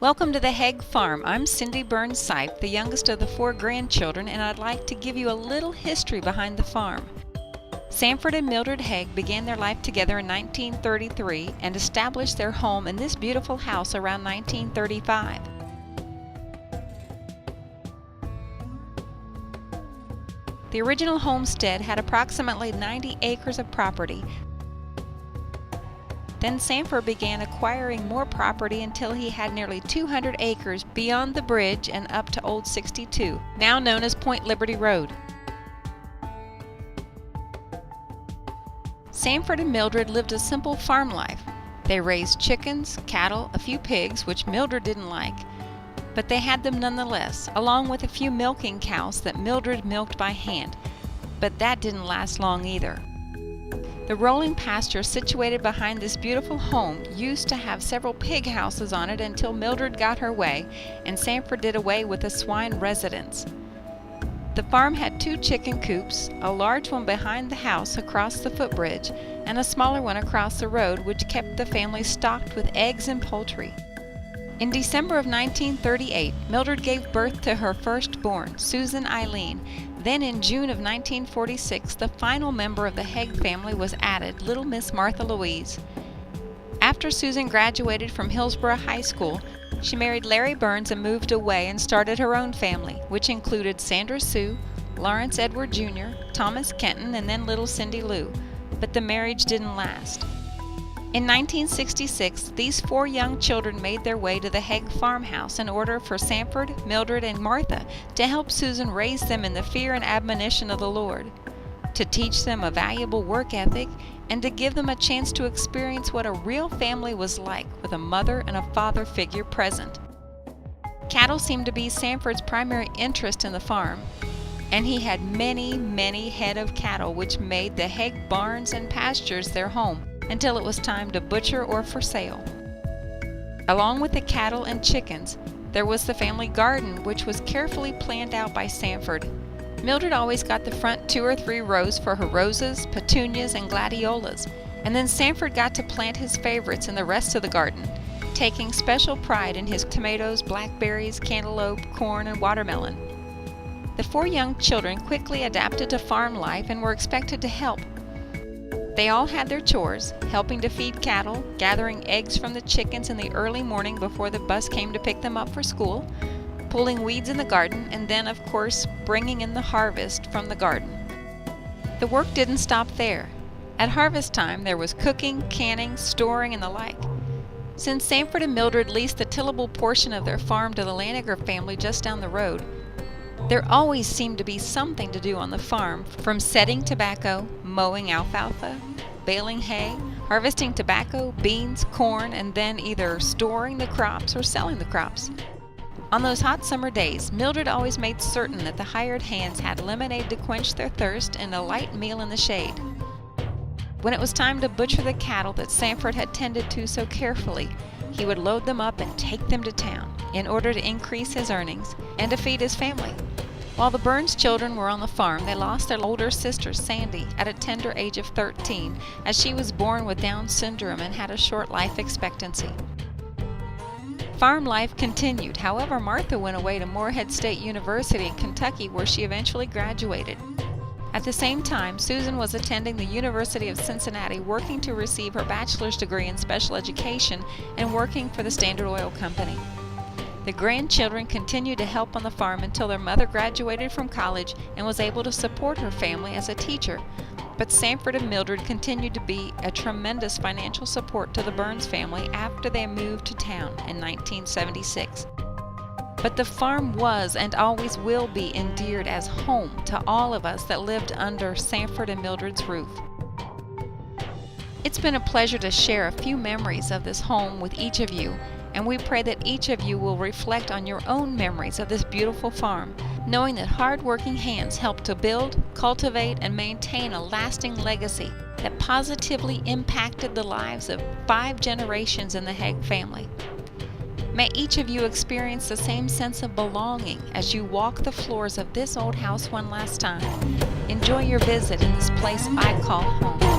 Welcome to the Haigh Farm. I'm CindySeip, the youngest of the 4 grandchildren, and I'd like to give you a little history behind the farm. Sanford and Mildred Haigh began their life together in 1933 and established their home in this beautiful house around 1935. The original homestead had approximately 90 acres of property. Then Sanford began acquiring more property until he had nearly 200 acres beyond the bridge and up to Old 62, now known as Point Liberty Road. Sanford and Mildred lived a simple farm life. They raised chickens, cattle, a few pigs, which Mildred didn't like, but they had them nonetheless, along with a few milking cows that Mildred milked by hand, but that didn't last long either. The rolling pasture situated behind this beautiful home used to have several pig houses on it until Mildred got her way and Sanford did away with the swine residence. The farm had 2 chicken coops, a large one behind the house across the footbridge, and a smaller one across the road, which kept the family stocked with eggs and poultry. In December of 1938, Mildred gave birth to her firstborn, Susan Eileen. Then in June of 1946, the final member of the Haigh family was added, little Miss Martha Louise. After Susan graduated from Hillsborough High School, she married Larry Burns and moved away and started her own family, which included Sandra Sue, Lawrence Edward Jr., Thomas Kenton, and then little Cindy Lou. But the marriage didn't last. In 1966, these 4 young children made their way to the Haigh farmhouse in order for Sanford, Mildred, and Martha to help Susan raise them in the fear and admonition of the Lord, to teach them a valuable work ethic, and to give them a chance to experience what a real family was like with a mother and a father figure present. Cattle seemed to be Sanford's primary interest in the farm, and he had many head of cattle, which made the Haigh barns and pastures their home until it was time to butcher or for sale. Along with the cattle and chickens, there was the family garden, which was carefully planned out by Sanford. Mildred always got the front 2 or 3 rows for her roses, petunias, and gladiolas, and then Sanford got to plant his favorites in the rest of the garden, taking special pride in his tomatoes, blackberries, cantaloupe, corn, and watermelon. The 4 young children quickly adapted to farm life and were expected to help. They all had their chores, helping to feed cattle, gathering eggs from the chickens in the early morning before the bus came to pick them up for school, pulling weeds in the garden, and then, of course, bringing in the harvest from the garden. The work didn't stop there. At harvest time, there was cooking, canning, storing, and the like. Since Sanford and Mildred leased the tillable portion of their farm to the Laniger family just down the road, there always seemed to be something to do on the farm, from setting tobacco, mowing alfalfa, baling hay, harvesting tobacco, beans, corn, and then either storing the crops or selling the crops. On those hot summer days, Mildred always made certain that the hired hands had lemonade to quench their thirst and a light meal in the shade. When it was time to butcher the cattle that Sanford had tended to so carefully, he would load them up and take them to town in order to increase his earnings and to feed his family. While the Burns children were on the farm, they lost their older sister, Sandy, at a tender age of 13, as she was born with Down syndrome and had a short life expectancy. Farm life continued. However, Martha went away to Morehead State University in Kentucky, where she eventually graduated. At the same time, Susan was attending the University of Cincinnati, working to receive her bachelor's degree in special education and working for the Standard Oil Company. The grandchildren continued to help on the farm until their mother graduated from college and was able to support her family as a teacher. But Sanford and Mildred continued to be a tremendous financial support to the Burns family after they moved to town in 1976. But the farm was and always will be endeared as home to all of us that lived under Sanford and Mildred's roof. It's been a pleasure to share a few memories of this home with each of you, and we pray that each of you will reflect on your own memories of this beautiful farm, knowing that hard-working hands helped to build, cultivate, and maintain a lasting legacy that positively impacted the lives of 5 generations in the Haigh family. May each of you experience the same sense of belonging as you walk the floors of this old house one last time. Enjoy your visit in this place I call home.